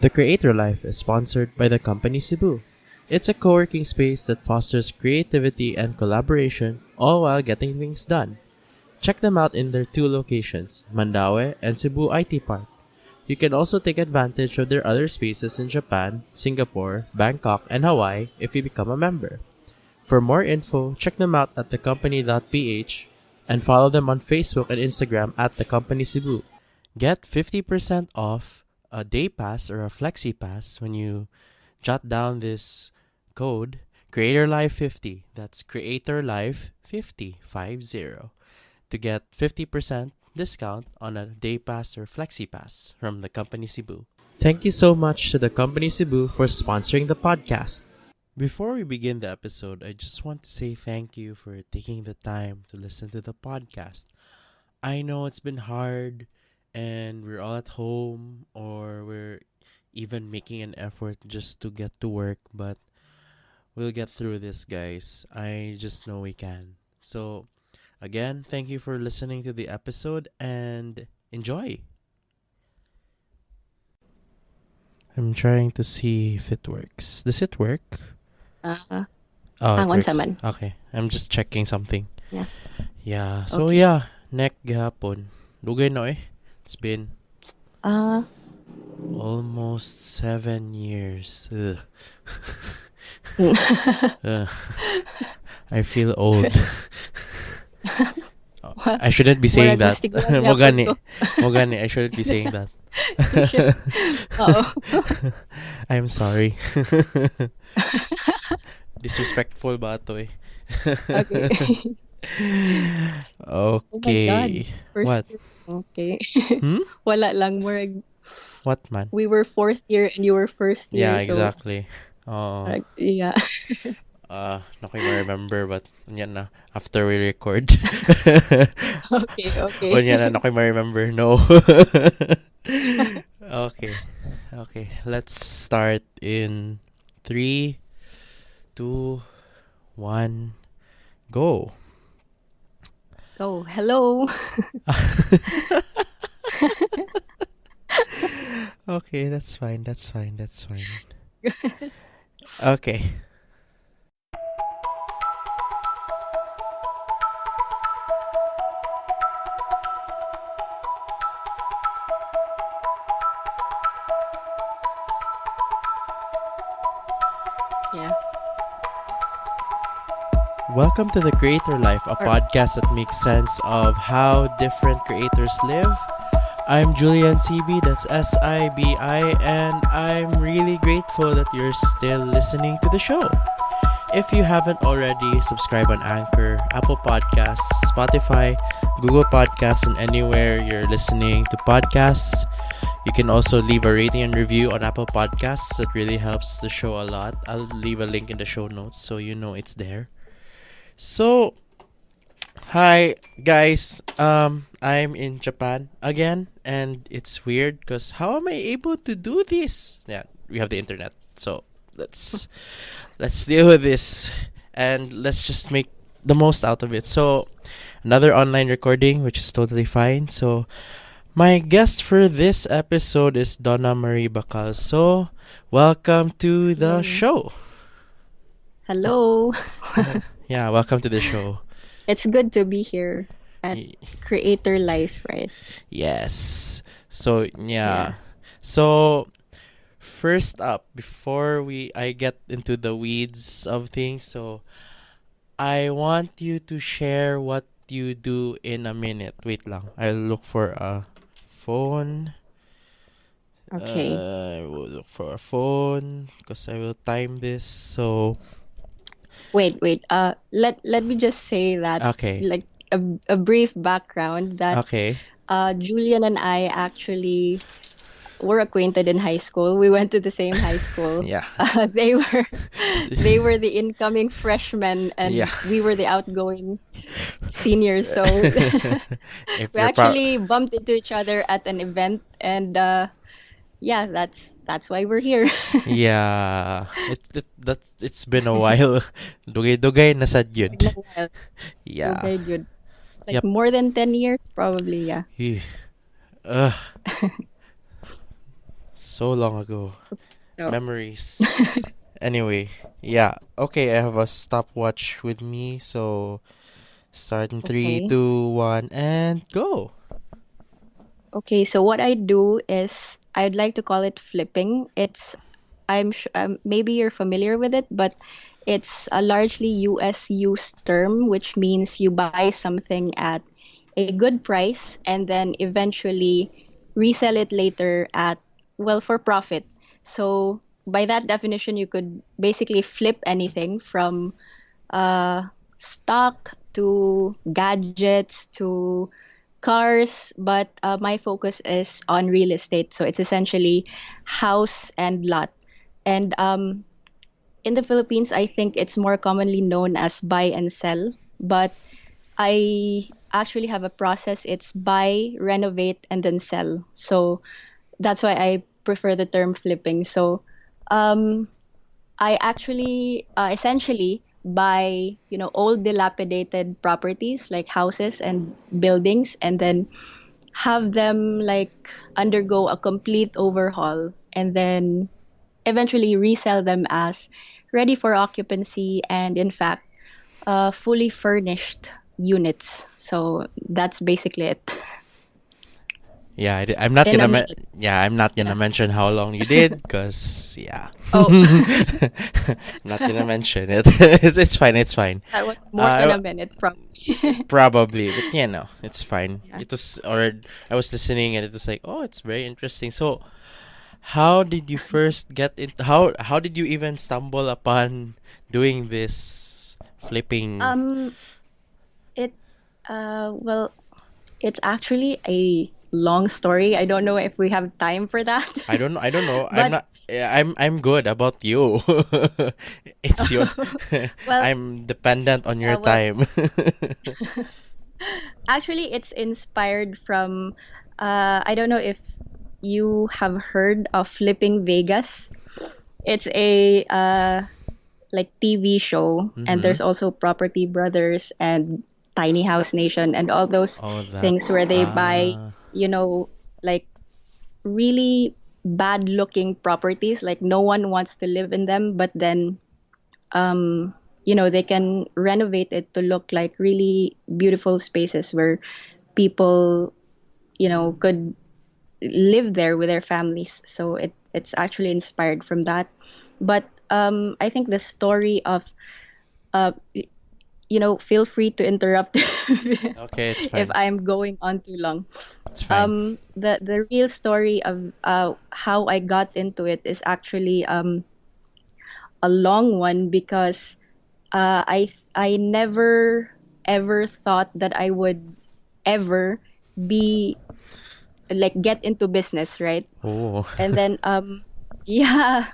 The Creator Life is sponsored by the company Cebu. It's a co-working space that fosters creativity and collaboration, all while getting things done. Check them out in their two locations, Mandaue and Cebu IT Park. You can also take advantage of their other spaces in Japan, Singapore, Bangkok, and Hawaii if you become a member. For more info, check them out at thecompany.ph and follow them on Facebook and Instagram at thecompanycebu. Get 50% off a day pass or a flexi pass when you jot down this code CreatorLife50. That's CreatorLife50 to get 50% discount on a day pass or flexi pass from the company Cebu. Thank you so much to the company Cebu for sponsoring the podcast. Before we begin the episode, I just want to say thank you for taking the time to listen to the podcast. I know it's been hard and we're all at home or we're even making an effort just to get to work, but we'll get through this, guys. I just know we can. So, again, thank you for listening to the episode and enjoy. I'm trying to see if it works. Does it work? Oh, it works. Okay. I'm just checking something. Yeah. So, Okay. yeah. Neck gahapon. Dugay no eh. It's been almost 7 years. Ugh. Ugh. I feel old. I shouldn't be saying that. Mogani, I shouldn't be saying that. I'm sorry. Disrespectful ba ito eh? Okay. Oh my God. Okay. First What? year. Okay. Hmm? Wala lang. What man? We were fourth year and you were first year. Yeah, exactly. So, yeah. Not quite remember, but yan na. After we record. Okay. Yan na, not quite remember. No. Okay. Let's start in 3, 2, 1, go. Oh, hello. Okay, that's fine. Okay. Yeah. Welcome to The Creator Life, a podcast that makes sense of how different creators live. I'm Julian CB, that's SIBI, and I'm really grateful that you're still listening to the show. If you haven't already, subscribe on Anchor, Apple Podcasts, Spotify, Google Podcasts, and anywhere you're listening to podcasts. You can also leave a rating and review on Apple Podcasts. It really helps the show a lot. I'll leave a link in the show notes so you know it's there. So, hi guys. I'm in Japan again, and it's weird because how am I able to do this? Yeah, we have the internet, so let's deal with this and let's just make the most out of it. So, another online recording, which is totally fine. So, my guest for this episode is Donna Marie Bacalso. Welcome to the show. Hello. Yeah, welcome to the show. It's good to be here at Creator Life, right? Yes. So, yeah. So, first up, before I get into the weeds of things, so I want you to share what you do in a minute. Wait lang. I'll look for a phone. Okay. I will look for a phone because I will time this. So, Wait. Let me just say that, okay. like a brief background that Okay. Julian and I actually were acquainted in high school. We went to the same high school. Yeah. They were the incoming freshmen, and Yeah. we were the outgoing seniors. So If we you're actually bumped into each other at an event, and yeah, that's why we're here. yeah. It's been a while. Dugay na sad yun. Been a while. Yeah. Okay, good. Like Yep. more than 10 years, probably. Yeah. Eh. Ugh. So long ago. So, Memories. Anyway, yeah. Okay, I have a stopwatch with me, so start in three, okay. two, one, and go. Okay, so what I do is I'd like to call it flipping. Maybe you're familiar with it, but it's a largely US used term, which means you buy something at a good price and then eventually resell it later at, well, for profit. So by that definition, you could basically flip anything from uh, stock to gadgets to cars, but my focus is on real estate. So it's essentially house and lot. And in the Philippines, I think it's more commonly known as buy and sell, but I actually have a process. It's buy, renovate, and then sell. So that's why I prefer the term flipping. So um, I actually essentially buy, old dilapidated properties like houses and buildings and then have them like undergo a complete overhaul and then eventually resell them as ready for occupancy and in fact fully furnished units. So that's basically it Yeah, I'm not in a gonna minute. yeah, I'm not gonna Yeah. mention how long you did, cause yeah, Oh, not gonna mention it. It's fine. It's fine. that was more than Uh, a minute, probably. Probably, but yeah, no, it's fine. Yeah. It was, or I was listening and it was like, oh, it's very interesting. So, how did you first get into how did you even stumble upon doing this flipping? Um, it well, it's actually a long story. I don't know if we have time for that. I don't know. I don't know. I'm But not. I'm good about you. It's your. well, I'm dependent on your well, time. actually, it's inspired from. I don't know if you have heard of Flipping Vegas. It's a like TV show, and Mm-hmm. there's also Property Brothers and Tiny House Nation and all those Oh, that. things where they buy, Ah. like really bad looking properties, like no one wants to live in them, but then they can renovate it to look like really beautiful spaces where people, could live there with their families. So it's actually inspired from that. But I think the story of uh feel free to interrupt Okay, it's if fine. I'm going on too long. It's fine. The real story of how I got into it is actually a long one because I never ever thought that I would ever be like get into business, right? Oh. And then yeah,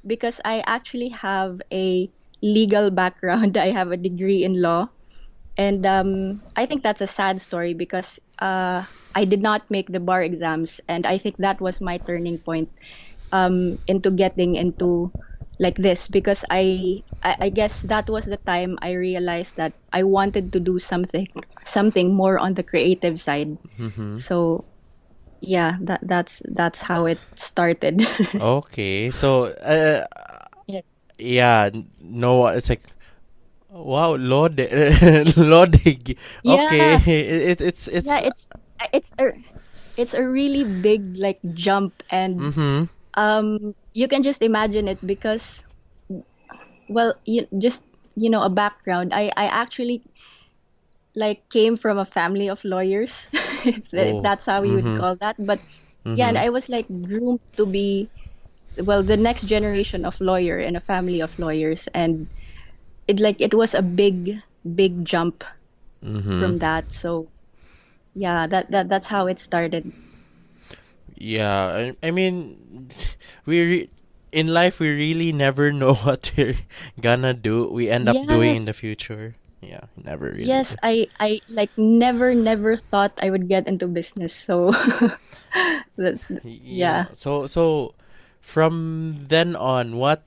because I actually have a legal background. I have a degree in law, and I think that's a sad story because I did not make the bar exams, and I think that was my turning point into getting into like this because I guess that was the time I realized that I wanted to do something more on the creative side. Mm-hmm. So yeah, that's how it started. Okay, so Yeah. yeah, no, it's like wow, Lord, Lord, okay, Yeah, it's yeah, it's a it's a really big like jump and mm-hmm. you can just imagine it because well just a background. I actually like came from a family of lawyers if Oh, that's how you would mm-hmm, call that. But yeah, and mm-hmm. I was like groomed to be well the next generation of lawyer in a family of lawyers, and it was a big jump Mm-hmm. from that. So yeah, that's how it started. Yeah, I mean, in life we really never know what we're gonna do. We end up doing in the Yes. future. Yeah, never really Yes, do. I like never thought I would get into business. So that, Yeah. yeah. So from then on, what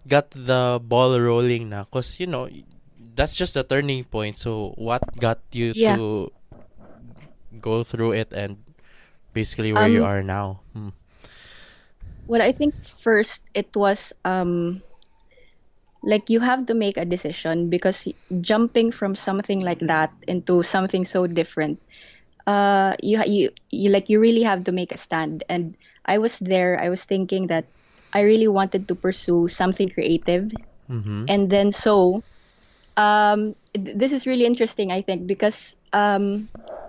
got the ball rolling now? Cause that's just a turning point. So what got you Yeah. to go through it and basically where you Um are now? Hmm. Well, I think first it was like you have to make a decision because jumping from something like that into something so different, you really have to make a stand. And I was there, I was thinking that I really wanted to pursue something creative. Mm-hmm. And then this is really interesting, I think, because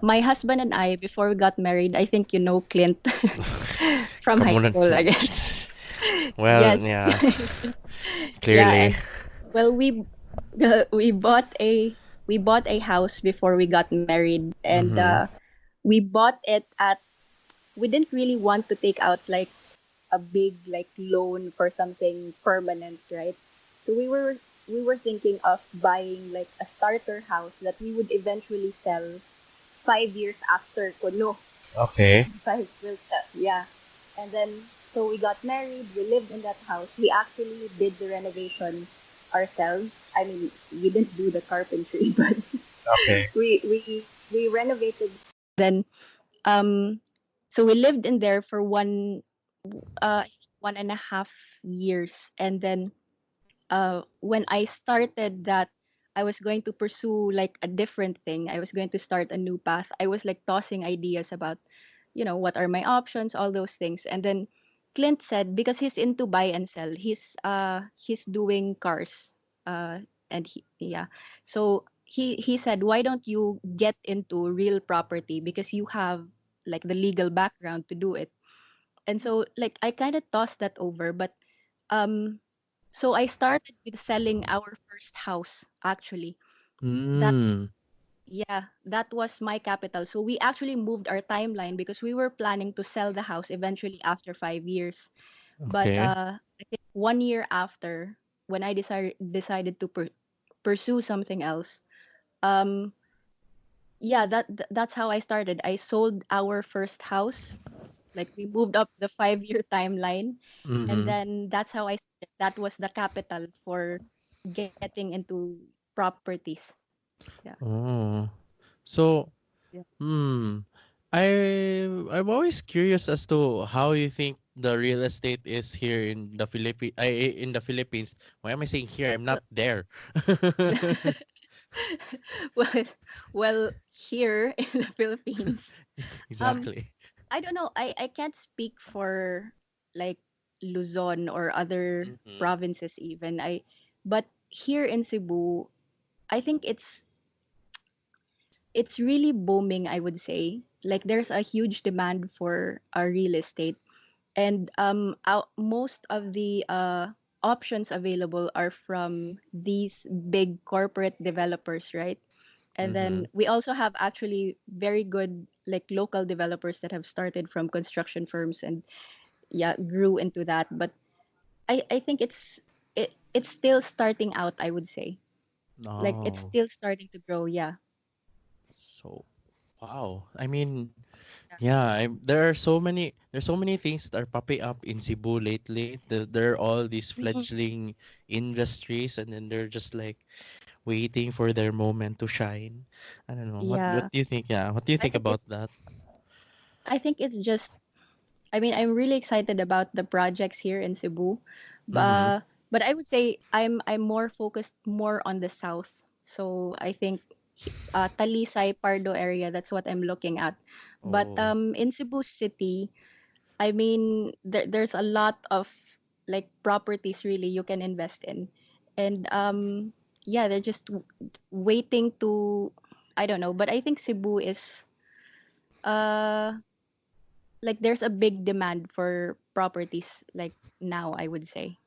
my husband and I, before we got married, I think you know Clint from Come high on. school, I guess. Well, Yes. yeah, Yeah, clearly. and well, we bought a house before we got married, and Mm-hmm. we bought it at we didn't really want to take out like a big like loan for something permanent, right? So we were thinking of buying like a starter house that we would eventually sell 5 years after Kono. Okay. Five will sell, yeah. And then so we got married, we lived in that house. We actually did the renovation ourselves. I mean, we didn't do the carpentry, but Okay. we renovated. Then um so we lived in there for 1.5 years, and then when I started that, I was going to pursue like a different thing. I was going to start a new path. I was like tossing ideas about, what are my options, all those things. And then Clint said, because he's into buy and sell, he's doing cars. And yeah. So he said, why don't you get into real property, because you have like the legal background to do it. And so like I kind of tossed that over, but um so I started with selling our first house, actually. That Mm. Yeah, that was my capital. So we actually moved our timeline because we were planning to sell the house eventually after 5 years. But Okay. I think 1 year after, when I decided to pursue something else, um yeah, that's how I started. I sold our first house, like we moved up the 5 year timeline, and Mm-hmm. then that's how I started. That was the capital for getting into properties. Yeah. Oh. So, Yeah. hmm. I'm always curious as to how you think the real estate is here in the Philippines. Why am I saying here? I'm not Well, there. well, well, here in the Philippines, um, Exactly. I don't know. I can't speak for like Luzon or other Mm-hmm. provinces even. But here in Cebu, I think it's really booming, I would say. Like there's a huge demand for real estate, and most of the options available are from these big corporate developers, right? And Mm-hmm. then we also have actually very good like local developers that have started from construction firms and yeah, grew into that. But I think it's still starting out, I would say. Like it's Oh. still starting to grow, yeah. So, wow. I mean, yeah, there's so many things that are popping up in Cebu lately. There are all these Mhm. fledgling industries, and then they're just like waiting for their moment to shine. I don't know. What Yeah. do you think? Yeah, what do you I think think about it's that? I think it's just I mean, I'm really excited about the projects here in Cebu. Mm-hmm. But I would say I'm more focused more on the south. So I think Talisay Pardo area, that's what I'm looking at. But Oh, in Cebu City, I mean there's a lot of like properties really you can invest in. And yeah, they're just waiting to I don't know, but I think Cebu is uh like there's a big demand for properties like now, I would say.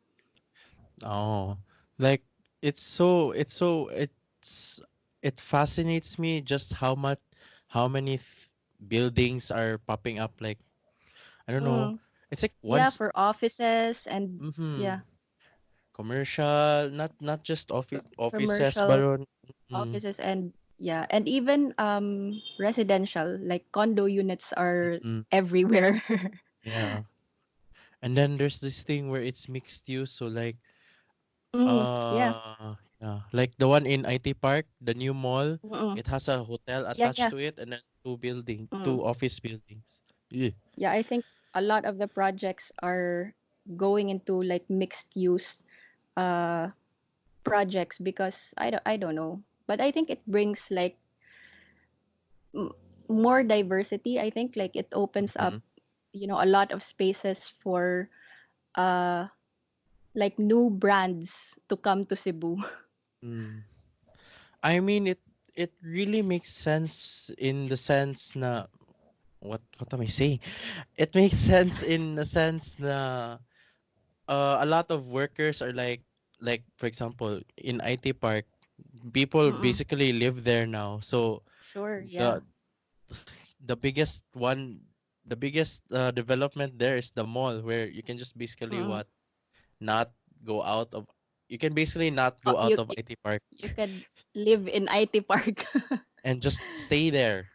oh, like it's it fascinates me just how many buildings are popping up. Like I don't know. Mm. It's like Yeah, once. for offices and Mm-hmm. yeah, Commercial, not just offices, but commercial on. Mm, offices and yeah, and even residential like condo units are mm, everywhere. yeah. And then there's this thing where it's mixed use, so like Yeah. yeah, like the one in IT Park, the new mall, Mm-mm. it has a hotel Yeah, attached yeah. to it, and then two Mm. office buildings. Yeah. Yeah, I think a lot of the projects are going into like mixed use uh projects, because I don't know, but I think it brings like m- more diversity. I think like it opens Mm-hmm. up, a lot of spaces for uh like new brands to come to Cebu. Mm. I mean, it really makes sense in the sense na what am I saying? It makes sense in the sense na a lot of workers are like for example in IT park, people Mm-mm. basically live there now. So Sure, yeah. the the biggest one the biggest development there is the mall where you can just basically Mm-mm. what not go out of you can basically not Oh, go out of IT park you could live in IT park. and just stay there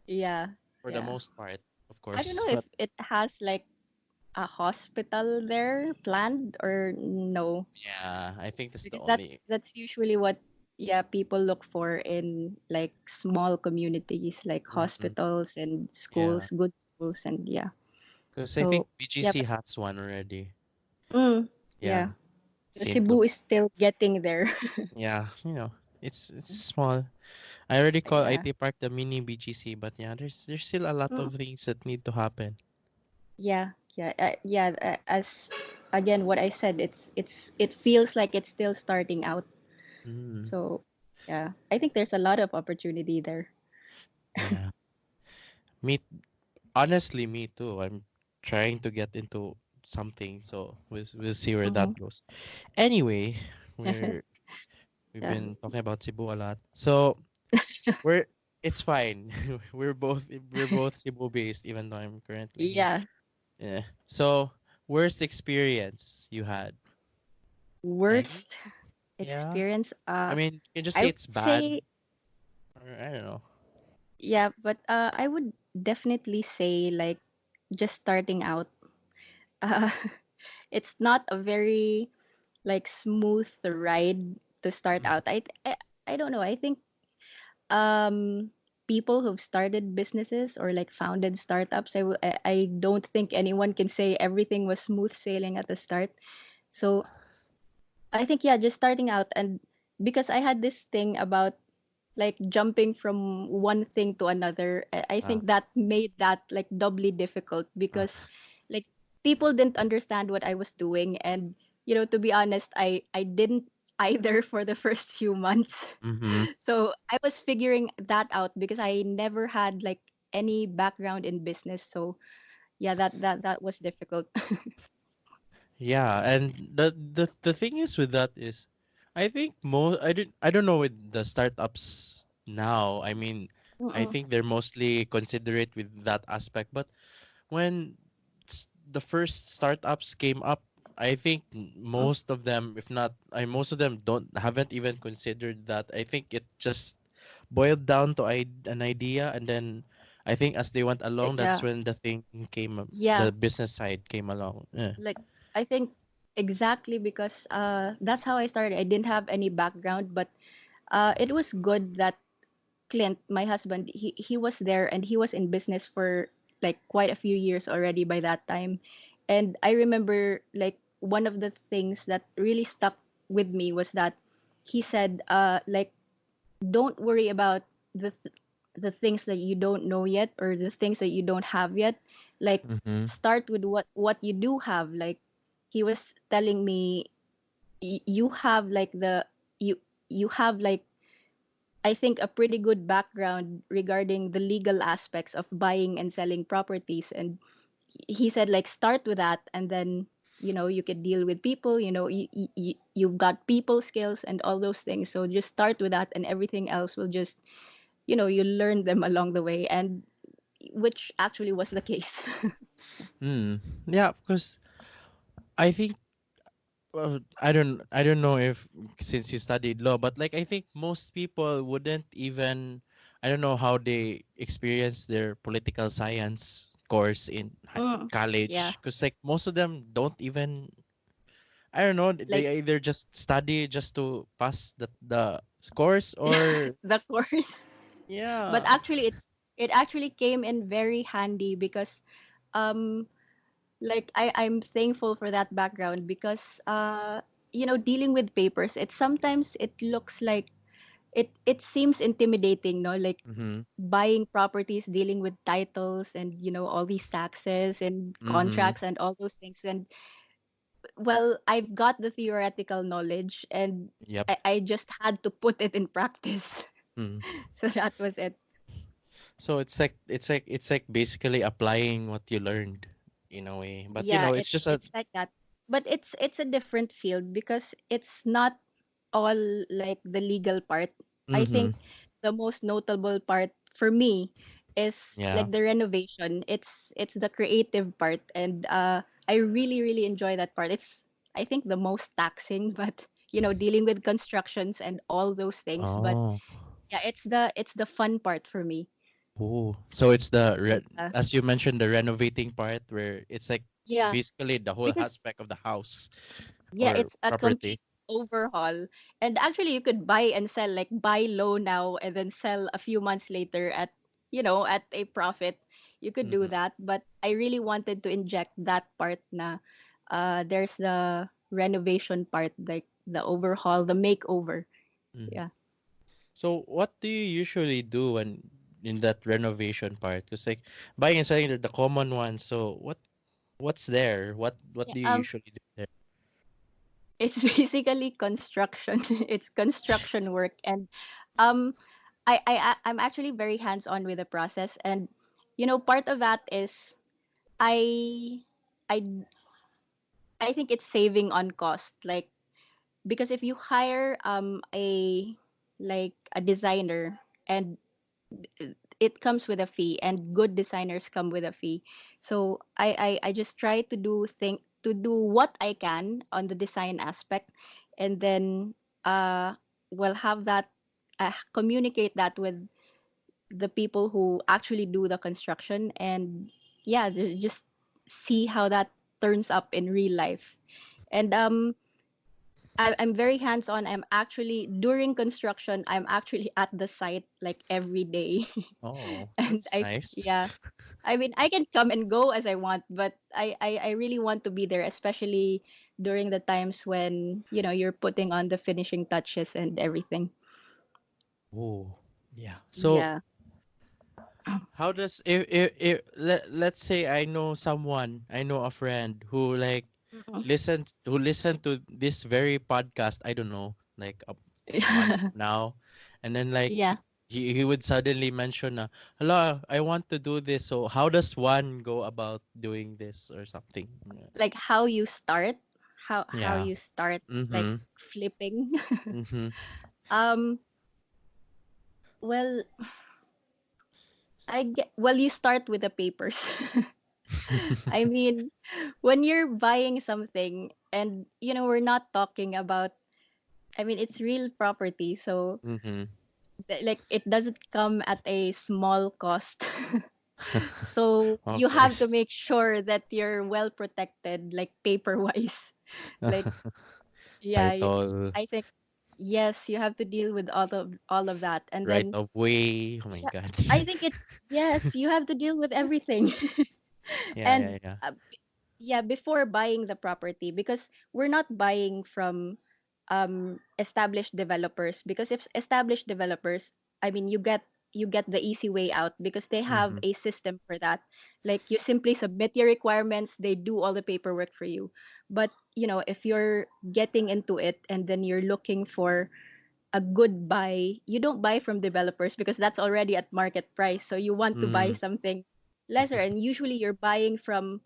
Yeah, for the yeah. most part, of I don't course. know if But it has like a hospital there planned or no, yeah, I think that's the because only. that's usually what, yeah, people look for in like small communities, like Mhm. hospitals and Yeah, schools, good schools, and yeah. because I So think yeah, BGC but has one already. yeah, Yeah, the same Cebu is place. still getting there. Yeah, it's small. I already call Yeah. IT Park the mini BGC, but yeah, there's still a lot Mm, of things that need to happen. yeah, yeah, as again what I said, it feels like it's still starting out. Mm, So yeah, I think there's a lot of opportunity there. yeah, me honestly, me too. I'm trying to get into something, so we'll see where Hmm. that goes. Anyway, we're we've Yeah. been talking about Cebu a lot, so we're it's fine. we're both Cebu based, even though I'm currently here. Yeah. Yeah. So, worst experience you had? Any? Worst Yeah. experience. I mean, you can just I say would it's bad, say, or I don't know. yeah, but I would definitely say like just starting out. Uh, it's not a very like smooth ride to start Mhm. out. I don't know. I think um people who've started businesses or like founded startups, I don't think anyone can say everything was smooth sailing at the start. So I think, yeah, just starting out, and because I had this thing about like jumping from one thing to another, I Uh, think that made that like doubly difficult, because like people didn't understand what I was doing, and to be honest, I didn't either for the first few months. mm-hmm. So I was figuring that out because I never had like any background in business. So yeah, that was difficult. Yeah, and the thing is with that is, I think I don't know with the startups now. I mean, I Mm-mm. think they're mostly considerate with that aspect, but when the first startups came up, I think most of them, if not, most of them don't haven't even considered that. I think it just boiled down to an idea, and then I think as they went along, that's Yeah, when the thing came, the yeah. business side came along. Yeah. Like I think exactly, because that's how I started. I didn't have any background, but it was good that Clint, my husband, he was there, and he was in business for like quite a few years already by that time. And I remember like one of the things that really stuck with me was that he said, like, don't worry about the things that you don't know yet, or the things that you don't have yet. Like, Mm-hmm. start with what you do have. Like, he was telling me, you have like you have like, I think, a pretty good background regarding the legal aspects of buying and selling properties. And he said, like, start with that, and then you could deal with people. You've got people skills and all those things, so just start with that, and everything else will just, you learn them along the way. And which actually was the case. Mm. Yeah, because I think I don't know if since you studied law, but like I think most people wouldn't even I don't know how they experience their political science course in Mm, yeah, college because like most of them don't even I don't know like they either just study just to pass the course or the course. But yeah. actually, it actually came in very handy, because um like I'm thankful for that background because dealing with papers, it sometimes it looks like it seems intimidating, no? Like Mm-hmm. buying properties, dealing with titles and all these taxes and Mm-hmm. contracts and all those things. And well, I've got the theoretical knowledge and Yep. I just had to put it in practice. Mm. So that was it. So it's like basically applying what you learned in a way. But Yeah, it's just a it's like that. But it's a different field because it's not all like the legal part. I mm-hmm. think the most notable part for me is Yeah. like the renovation. It's the creative part and I really enjoy that part. It's I think the most taxing but dealing with constructions and all those things, but Oh. yeah, it's the fun part for me. Oh. So it's the Yeah. as you mentioned, the renovating part where it's like Yeah, basically the whole because aspect of the house yeah, or it's a property. complete overhaul. And actually you could buy and sell, like buy low now and then sell a few months later at a profit. You could do Mm-hmm. that, but I really wanted to inject that part na there's the renovation part, like the overhaul, the makeover. Mm-hmm. Yeah. So what do you usually do when in that renovation part? Because like buying and selling are the common ones. So what's there? What Yeah. do you usually do there? It's basically construction. It's construction work and um I'm actually very hands-on with the process and part of that is I I I think it's saving on cost. Like because if you hire a designer and it comes with a fee and good designers come with a fee. So I just try to do what I can on the design aspect and then we'll have that communicate that with the people who actually do the construction and yeah, just see how that turns up in real life. And I'm very hands on. I'm actually during construction. I'm actually at the site like every day, Oh, and that's nice. yeah. I mean, I can come and go as I want, but I really want to be there, especially during the times when you're putting on the finishing touches and everything. Oh, yeah. So Yeah. how does let's say I know a friend who like Mhm. listened to this very podcast, I don't know, like a month from now, and then like Yeah. he would suddenly mention, hello, I want to do this. So how does one go about doing this or something? Like how you start, how Yeah. you start like Mm-hmm. flipping. Mm-hmm. um. Well, you start with the papers. I mean, when you're buying something and we're not talking about I mean it's real property, so Mm-hmm. like it doesn't come at a small cost. So Of you have to course. make sure that you're well protected like paper wise. Like yeah, Title, I think yes, you have to deal with all of that. And right then of way. Oh my yeah, God. I think it yes, you have to deal with everything. Yeah, And yeah, yeah. yeah, before buying the property because we're not buying from established developers because if established developers, I mean you get the easy way out because they have Mm-hmm. a system for that. Like you simply submit your requirements, they do all the paperwork for you. But if you're getting into it and then you're looking for a good buy, you don't buy from developers because that's already at market price. So you want to buy Mm-hmm. something lesser and usually you're buying from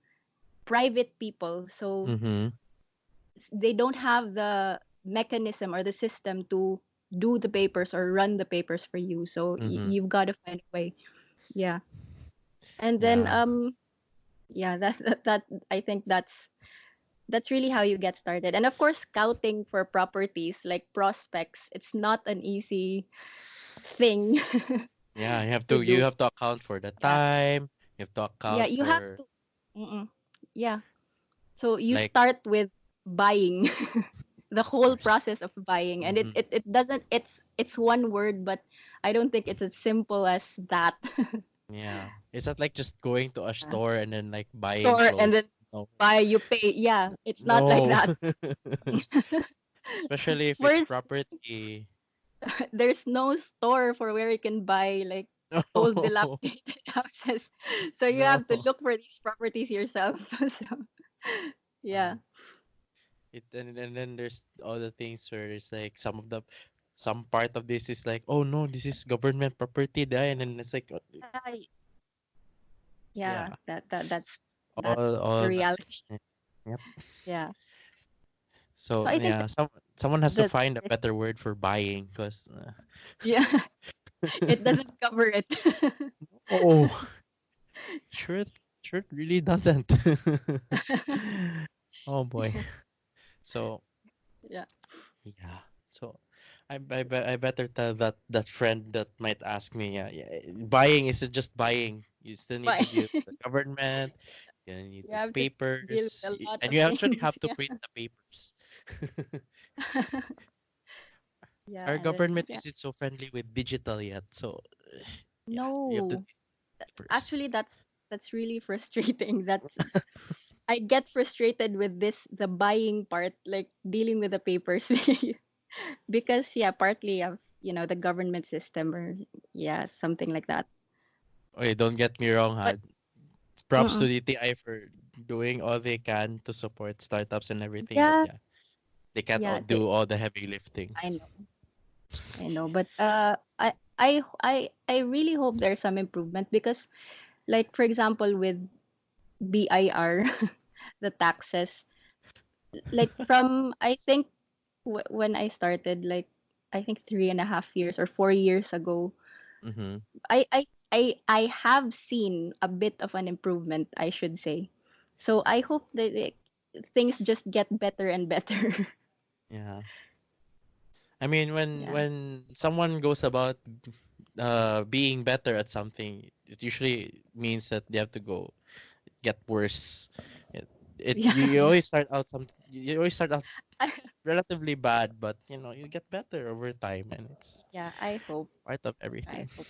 private people, so Mm-hmm. they don't have the mechanism or the system to do the papers or run the papers for you, so Mm-hmm. you've got to find a way. Yeah. And then Yeah. yeah, that I think that's really how you get started. And of course scouting for properties like prospects, it's not an easy thing Yeah, to you do. have to account for the Yeah. time. You have to Yeah, account you have for to. Mm-mm. Yeah. So you like start with buying, the of whole course. process of buying, and it, Mm-hmm. it it doesn't. It's one word, but I don't think it's as simple as that. Yeah. It's not like just going to a Yeah. store and then like buying Store and then clothes. No, buy, you pay. Yeah, it's not like no. that. Especially if it's First, property. there's no store for where you can buy like old No, dilapidated houses. So you no. have to look for these properties yourself. So Uh, yeah. and then there's all the things where it's like some part of this is like, oh no, this is government property, there, and then it's like, Yeah, yeah, that's the all that. reality. Yep. Yeah. So So I think yeah, someone has to that find a better word for buying, because yeah, it doesn't cover it. oh, sure, sure, it really doesn't. Oh boy. So Yeah. yeah. So I better tell that friend that might ask me, yeah, yeah, buying isn't just buying. You still need to But deal with the government, you need you the have to deal with papers, a lot and of you actually things. have to Yeah. print the papers. Yeah, Our and then government yeah. isn't so friendly with digital yet, so yeah, you have to No. deal with papers. Actually, that's really frustrating. That's I get frustrated with this the buying part, like dealing with the papers because yeah, partly of the government system or yeah, something like that. Okay, don't get me wrong, But ha. Props to mm-mm. DTI for doing all they can to support startups and everything, but Yeah, yeah, they can't yeah, do all the heavy lifting. I know. I know, but I really hope there's some improvement because like for example with BIR, the taxes, like from I think when I started, like I think 3.5 years or 4 years ago, Mm-hmm. I have seen a bit of an improvement, I should say. So I hope that things just get better and better. Yeah. I mean, when Yeah, someone goes about being better at something, it usually means that they have to go get worse. yeah, You yeah. always start out you always start out relatively bad, but you get better over time, and it's Yeah, I hope. part of I everything. hope.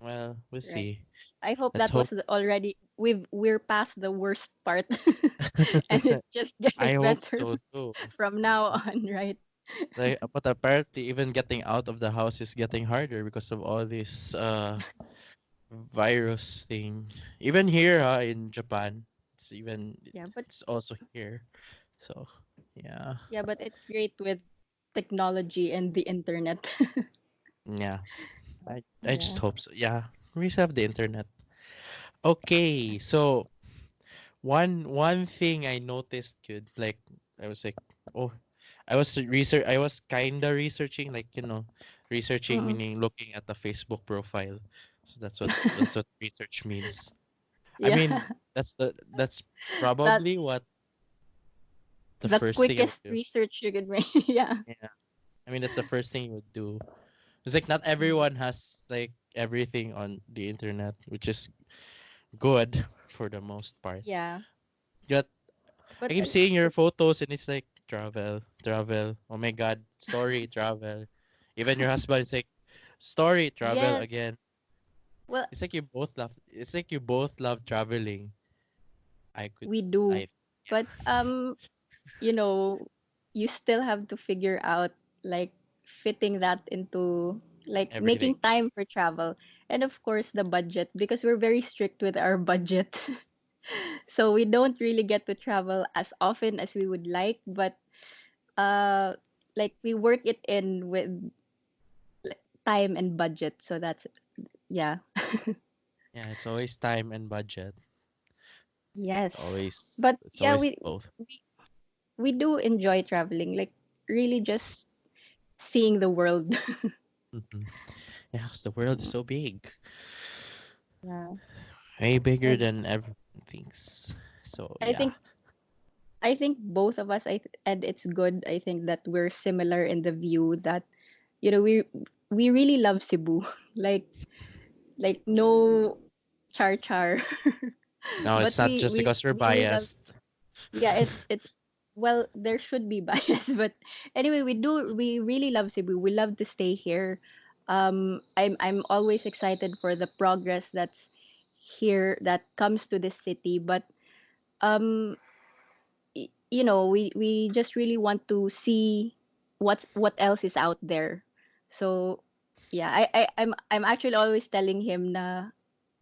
Well, we'll Right. see. I hope Let's that was hope. already we're past the worst part and it's just getting I hope better so too. from now on, right? Like, but apparently, even getting out of the house is getting harder because of all this virus thing. Even here, in Japan, Yeah, but it's also here. So, yeah, yeah, but it's great with technology and the internet. yeah. I just Yeah. hope so. Yeah, we just have the internet. Okay, so one thing I noticed, good, like I was like, oh, I was kinda researching, like researching Mm. meaning looking at the Facebook profile. So that's what research means. I Yeah. mean, that's That probably what the the first thing I would quickest do. research you could make. Yeah. Yeah. I mean, that's the first thing you would do. It's like not Mm. everyone has like everything on the internet, which is good for the most part. Yeah. But I But keep seeing your photos and it's like travel, travel. Oh my god, story, travel. Even your husband is like story, travel yes. again. Well, It's like you both love traveling. I could we do. I But you know, you still have to figure out like fitting that into like everything. making time for travel and of course the budget because we're very strict with our budget. So we don't really get to travel as often as we would like, but uh like we work it in with time and budget. So that's yeah. Yeah, it's always time and budget. Yes. Always But it's yeah, always both. we do enjoy traveling, like really just seeing the world. Hmm. Yeah, 'cause the world is so big. Yeah. Way bigger And than everyone thinks. So I yeah. think I think both of us and it's good I think that we're similar in the view that we really love Cebu. like no char char. No, But it's not just because we're we really love biased. yeah, it's well there should be bias but anyway we really love Cebu. We love to stay here. I'm always excited for the progress that's here that comes to this city but um we just really want to see what else is out there. So yeah, I'm actually always telling him na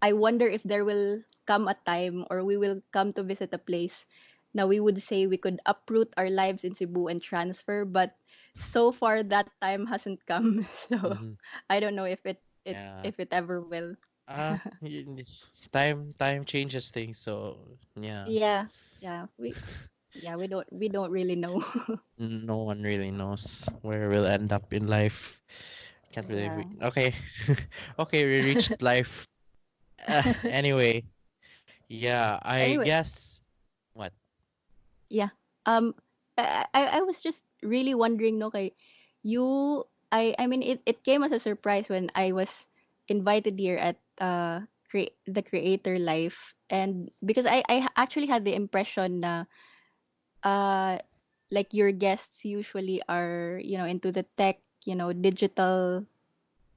I wonder if there will come a time or we will come to visit a place now we would say we could uproot our lives in Cebu and transfer, but so far that time hasn't come. So Mm-hmm. I don't know Yeah. if it ever will. Uh, y- time changes things, so yeah. Yeah, yeah, we don't really know. No one really knows where we'll end up in life. Can't believe we. Yeah. Okay, okay, we reached life. Anyway, yeah, I Anyway, guess what? yeah. Um, I was just really wondering, no, kay you. I mean, it came as a surprise when I was invited here at the Creator Life, and because I actually had the impression na uh like your guests usually are into the tech, digital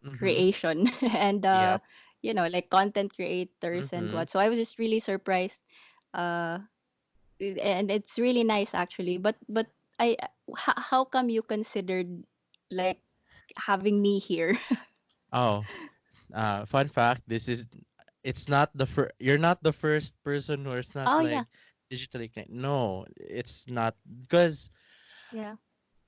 Mm-hmm. creation and Yep. like content creators and Mm-hmm. what. So I was just really surprised. Uh, and it's really nice actually, but I how come you considered like having me here? Oh, fun fact. It's not you're not the first person who is not Oh yeah, like digitally connected. No, it's not because yeah.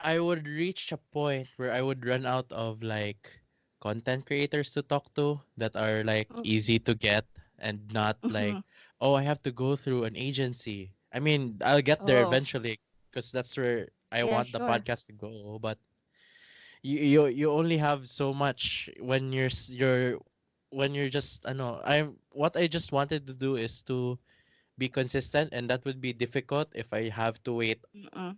I would reach a point where I would run out of like content creators to talk to that are like Mm-mm. easy to get and not like, Mhm. oh, I have to go through an agency. I mean, I'll get there Oh eventually because that's where I yeah, want the sure. podcast to go. But you only have so much when you're just I know I'm what I just wanted to do is to be consistent, and that would be difficult if I have to wait Mm-mm.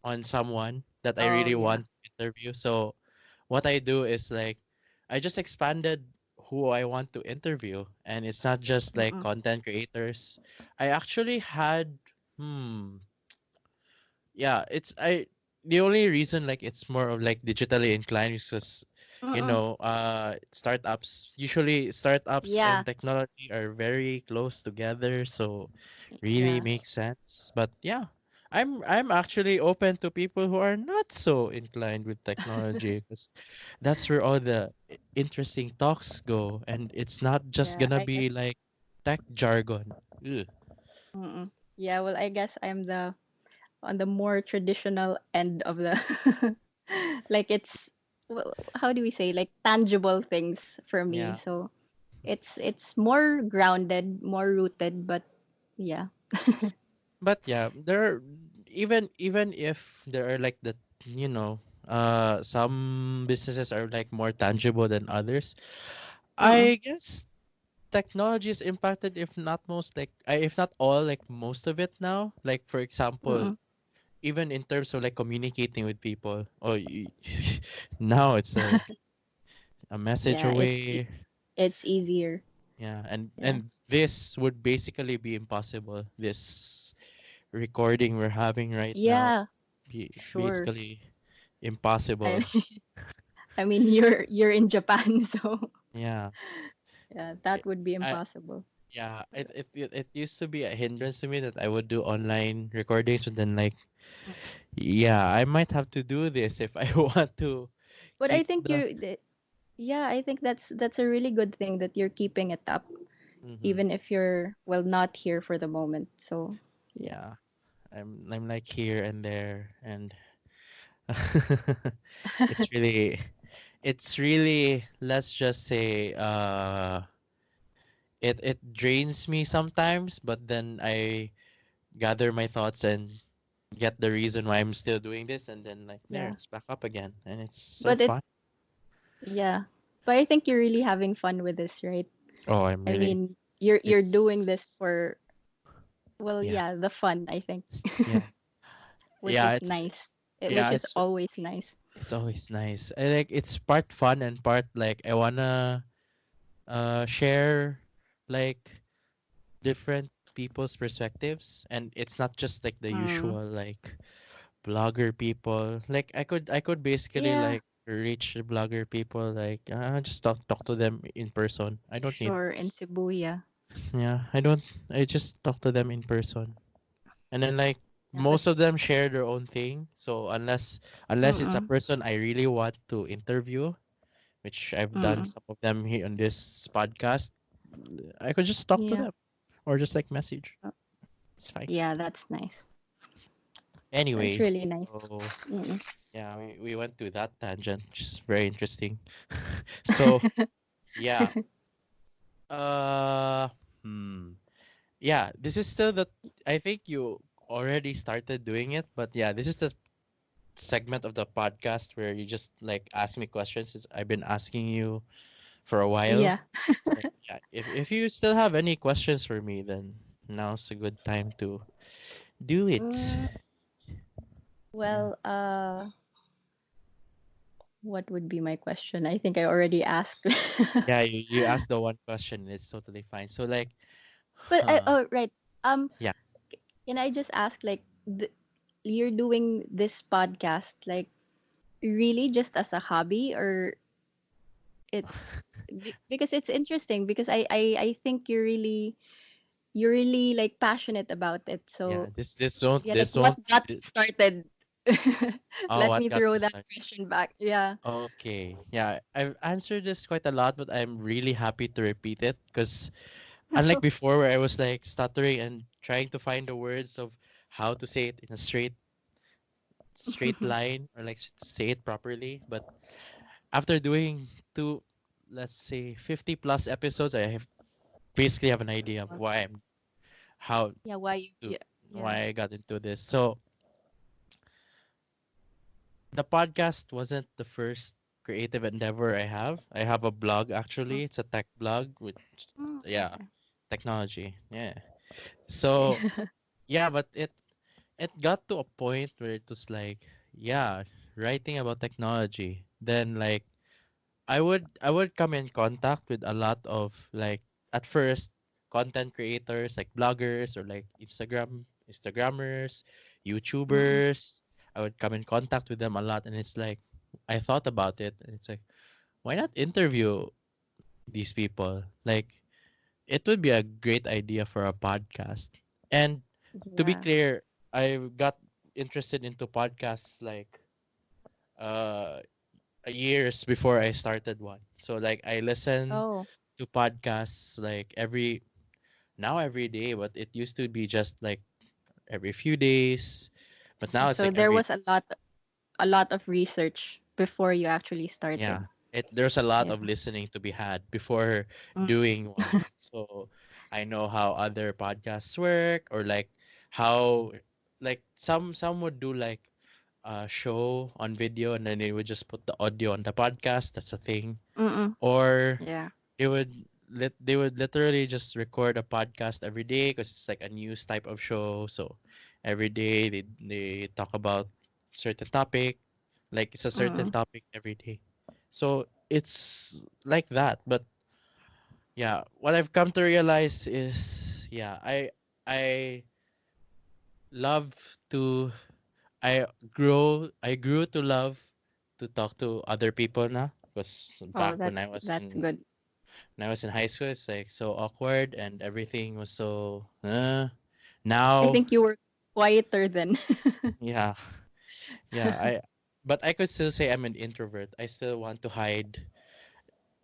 on someone that I Oh really yeah. want to interview. So what I do is like I just expanded who I want to interview, and it's not just like Mm-mm. content creators. I actually had hmm yeah, it's I the only reason like it's more of like digitally inclined is because Mm-mm. startups usually startups and Yeah, technology are very close together, so really yeah. makes sense. But yeah, I'm actually open to people who are not so inclined with technology because that's where all the interesting talks go, and it's not just Yeah, gonna I guess. be like tech jargon. Ugh. Mm-mm. Yeah, well, I guess I'm the on the more traditional end of the like it's how do we say, like tangible things for me. Yeah. So it's more grounded, more rooted, but yeah. But yeah, there are even if there are like the some businesses are like more tangible than others. Mm-mm. I guess technology is impacted if not most like if not all like most of it now. Like for example, Mm-mm. even in terms of like communicating with people. Now it's like a message Yeah, away. it's easier. Yeah, and Yeah. and this would basically be impossible. This recording we're having right now Yeah, sure. basically impossible. I I mean you're in Japan, so Yeah. yeah, that would be I impossible. yeah, it used to be a hindrance to me that I would do online recordings, but then like yeah, I might have to do this if I want to But I keep think the yeah, I think that's a really good thing that you're keeping it up, hmm even if you're well not here for the moment. So yeah. yeah. I'm like here and there and it's really let's just say it drains me sometimes, but then I gather my thoughts and get the reason why I'm still doing this, and then like there, Yeah. it's back up again, and it's so But it fun. yeah. But I think you're really having fun with this, right? Oh, I'm I really. mean, you're doing this It's for well, yeah, yeah, the fun, I think. yeah, Which yeah. is nice. Yeah, Which is always nice. it's always nice. I like it's part fun and part like I wanna share like different people's perspectives, and it's not just like the Mm. usual like blogger people. Like I could basically Yeah, like reach the blogger people like just talk to them in person. I don't need sure, in Cebu, yeah. Yeah, I don't. I just talk to them in person, and then like Yeah, but most of them share their own thing. So unless it's a mm-mm, person I really want to interview, which I've done mm-mm. some of them here on this podcast, I could just talk to Yeah. them or just like message. uh, It's fine. Yeah, that's nice. That's Anyway, really nice. so Mm-mm. yeah, we went to that tangent, which is very interesting. So yeah, uh, hmm. Yeah, this is still the. I think you already started doing it, but yeah, this is the segment of the podcast where you just like ask me questions. I've been asking you for a while. Yeah. So yeah, if you still have any questions for me, then now's a good time to do it. Mm, Yeah, well, what would be my question? I think I already asked. yeah. You asked the one question, it's totally fine. So like, But oh right. Um, yeah, can I just ask you're doing this podcast like really just as a hobby or it's because it's interesting because I think you're really like passionate about it. yeah. So yeah, like This what won't. got This, you started? oh, Let what me got throw me that started? question back. Yeah. Okay, yeah. I've answered this quite a lot, but I'm really happy to repeat it because unlike before where I was like stuttering and trying to find the words of how to say it in a straight line or like say it properly, but after doing two, let's say 50 plus episodes, I have basically have an idea of why I'm how Yeah, why you to yeah, yeah. why I got into this. So the podcast wasn't the first creative endeavor I have. I have a blog actually. It's a tech blog with yeah, Okay. technology. Yeah. Okay. So yeah, but it got to a point where it was like, yeah, writing about technology. Then like I would come in contact with a lot of like at first content creators like bloggers or like Instagrammers, Mm-mm. YouTubers. I would come in contact with them a lot and it's like I thought about it and it's like why not interview these people? Like it would be a great idea for a podcast. And to be Yeah. clear, I got interested into podcasts like uh years before I started one. So like I listen Oh, to podcasts like every day, but it used to be just like every few days. But now it's so like there every was a lot of research before you actually yeah. started. There's a lot Yeah. of listening to be had before Mm. doing one. So I know how other podcasts work or like how like some would do like a show on video and then they would just put the audio on the podcast. That's a thing. Mm-mm. Or Yeah. they would literally just record a podcast every day because it's like a news type of show. So every day they talk about certain topic, like it's a certain Mm-mm. topic every day. So it's like that. But yeah, what I've come to realize is yeah, I love to I grew to love to talk to other people now because Oh, back that's good. when I was in high school, it's like so awkward and everything was so. I Now, think you were quieter then. yeah, yeah. But I could still say I'm an introvert. I still want to hide.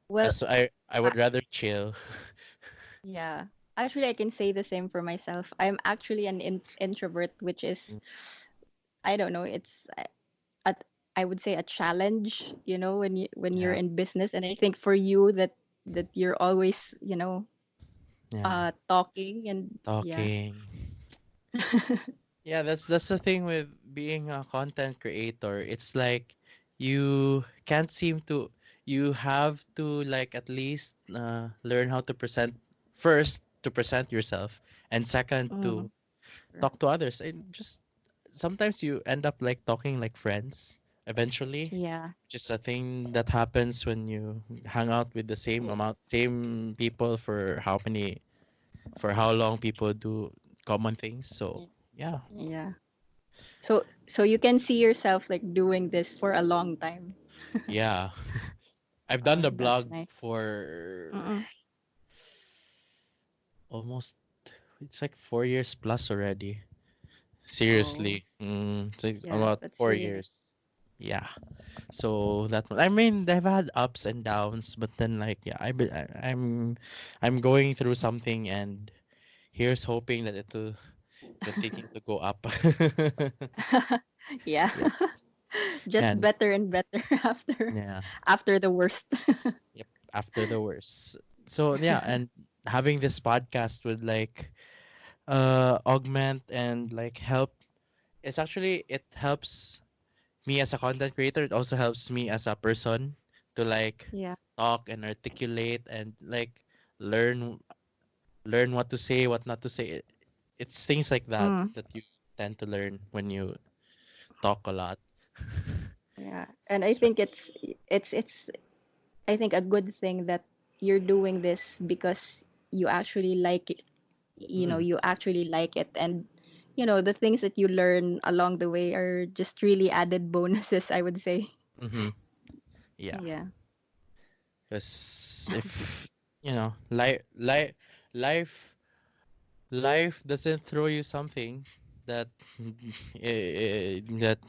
Well, So I uh, would rather chill. yeah. Actually, I can say the same for myself. I'm actually an introvert, which is I don't know. It's a I would say a challenge. When you're Yeah, in business, and I think for you that you're always yeah. talking and yeah. Talking. Yeah, that's the thing with being a content creator. It's like you can't seem to you have to like at least learn how to present first to present yourself and second to Mm, talk to others and just sometimes you end up like talking like friends eventually, yeah. which is a thing that happens when you hang out with the same people for how long people do common things. So yeah. Yeah. So you can see yourself like doing this for a long time. Yeah, I've done Oh, the that's blog nice. for Mm-mm. almost, it's like 4 years plus already. Oh, Seriously. It's like yeah, about that's four really nice. years. Yeah. So that one, I mean, they've had ups and downs, but then like, yeah, I'm going through something, and here's hoping that it will continue to go up. Yeah. Yeah. Just And better and better yeah. after the worst. Yep. After the worst. So yeah, and having this podcast would like augment and like help. It's actually, it helps me as a content creator. It also helps me as a person to like Yeah. talk and articulate and like learn learn what to say, what not to say. It's things like that Mm, that you tend to learn when you talk a lot. yeah. And I So, think it's I think a good thing that you're doing this because you actually like it, mm, you actually like it, and the things that you learn along the way are just really added bonuses, I would say. mm-hmm, yeah, Yeah. because if life life doesn't throw you something that that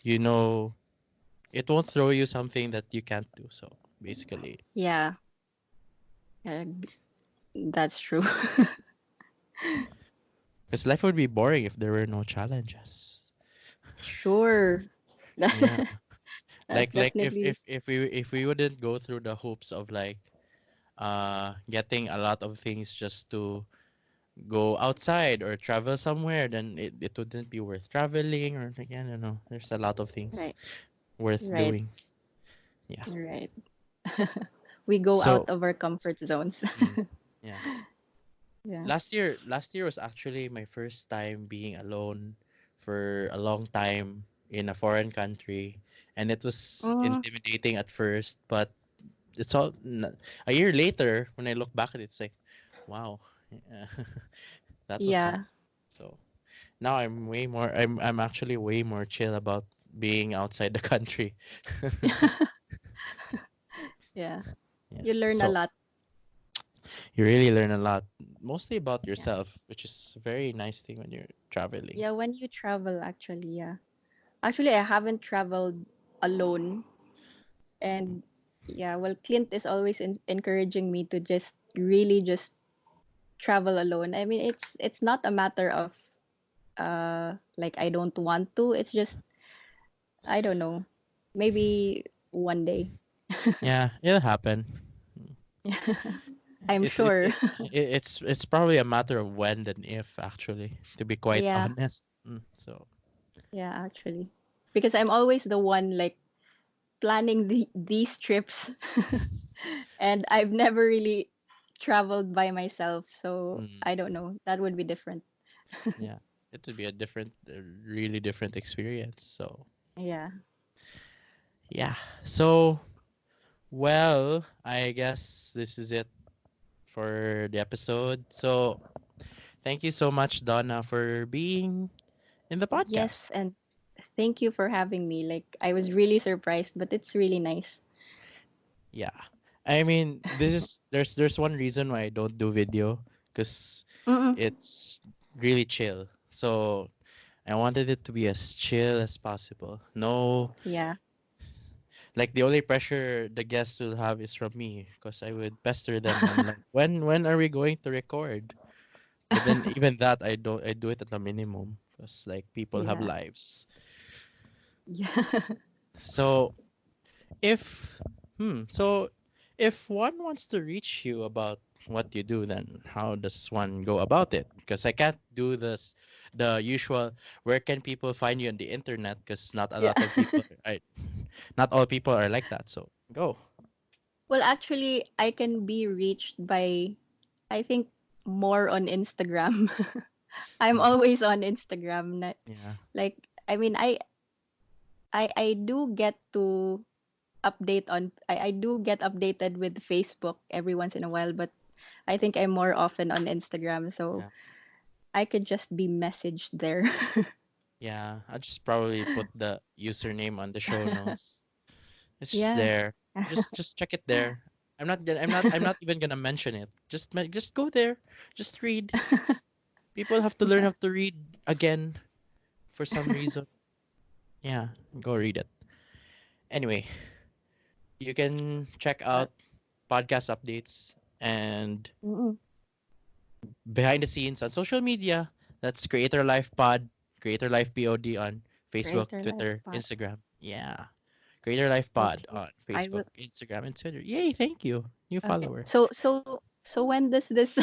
you know it won't throw you something that you can't do. So basically, Yeah. uh, that's true. because life would be boring if there were no challenges. Sure. Yeah, That's like if definitely if we wouldn't go through the hoops of like getting a lot of things just to go outside or travel somewhere, then it wouldn't be worth traveling. Or like, I don't know, there's a lot of things right. worth Right. doing. Yeah. Right. We go out So of our comfort zones. mm, yeah. Yeah. Last year was actually my first time being alone for a long time in a foreign country, and it was Mm, intimidating at first, but it's all a year later when I look back at it, it's like, wow, yeah, that was something. yeah. So now I'm actually way more chill about being outside the country. Yeah. Yeah. You learn a So lot. you really learn a lot, mostly about Yeah. yourself, which is a very nice thing when you're traveling. Yeah, when you travel, actually, yeah. Actually, I haven't traveled alone. And yeah, well, Clint is always encouraging me to just really just travel alone. I mean, it's not a matter of like I don't want to. It's just I don't know. Maybe one day. Yeah, it'll happen. I'm It's it, sure. it, it's probably a matter of when than if, actually, to be quite Yeah. honest. So Yeah, actually. Because I'm always the one like planning these trips. And I've never really traveled by myself, so mm, I don't know. That would be different. yeah, it would be a really different experience. So Yeah. yeah. So well, I guess this is it for the episode. So thank you so much, Donna, for being in the podcast. Yes, and thank you for having me. Like I was really surprised, but it's really nice. Yeah. I mean, there's one reason why I don't do video, because Mm-mm. it's really chill. So I wanted it to be as chill as possible. No, Yeah. like the only pressure the guests will have is from me, because I would pester them on like, when are we going to record? But then even that, I do it at a minimum, because like people have Yeah. lives. Yeah. So if so if one wants to reach you about what you do, then how does one go about it? Because I can't do this the usual, where can people find you on the internet, because not a Yeah. lot of people not all people are like that. So go. Well, actually, I can be reached by I think more on Instagram. I'm Mhm. always on Instagram. Yeah. Like I mean, I do get to I do get updated with Facebook every once in a while, but I think I'm more often on Instagram, so Yeah. I could just be messaged there. Yeah, I'll just probably put the username on the show notes. It's just Yeah. there. Just check it there. I'm not even gonna mention it. Just go there. Just read. People have to learn Yeah. how to read again for some reason. Yeah, go read it. Anyway, you can check Uh, out podcast updates and mm-mm. behind the scenes on social media. That's Creator Life Pod, Creator Life POD on Facebook, Greater life Twitter, pod. Instagram. Yeah. Creator Life Pod Okay. on I Facebook, will. Instagram, and Twitter. Yay, thank you. New Okay. follower. So when does this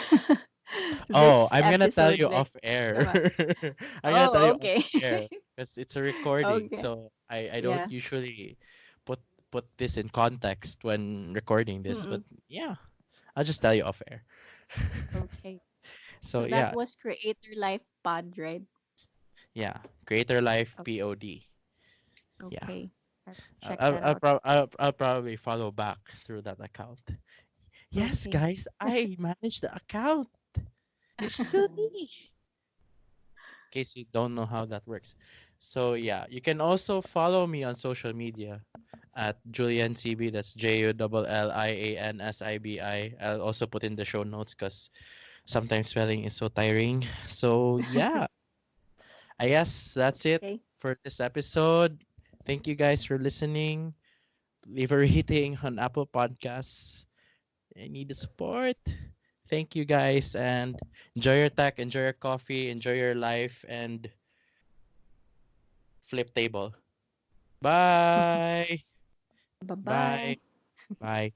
Oh, this I'm gonna tell episode you like off air. come out? I'm gonna tell Oh, you off okay. air because it's a recording, Okay. so I don't Yeah. usually put put this in context when recording this, but Mm-mm. yeah, I'll just tell you off air. Okay. So So that yeah, was Creator Life Pod, right? yeah, Creator Life Okay. POD. Yeah, Okay. I'll check that out. I'll probably follow back through that account. Yes, Okay. guys, I manage the account. It's silly. In case you don't know how that works. So yeah, you can also follow me on social media at Julian CB. That's JulianSibi. I'll also put in the show notes because sometimes spelling is so tiring. So yeah, I guess that's it Okay. for this episode. Thank you guys for listening. Leave a rating on Apple Podcasts. I need the support. Thank you guys and enjoy your tech, enjoy your coffee, enjoy your life, and flip table. Bye. Bye Bye. bye. Bye.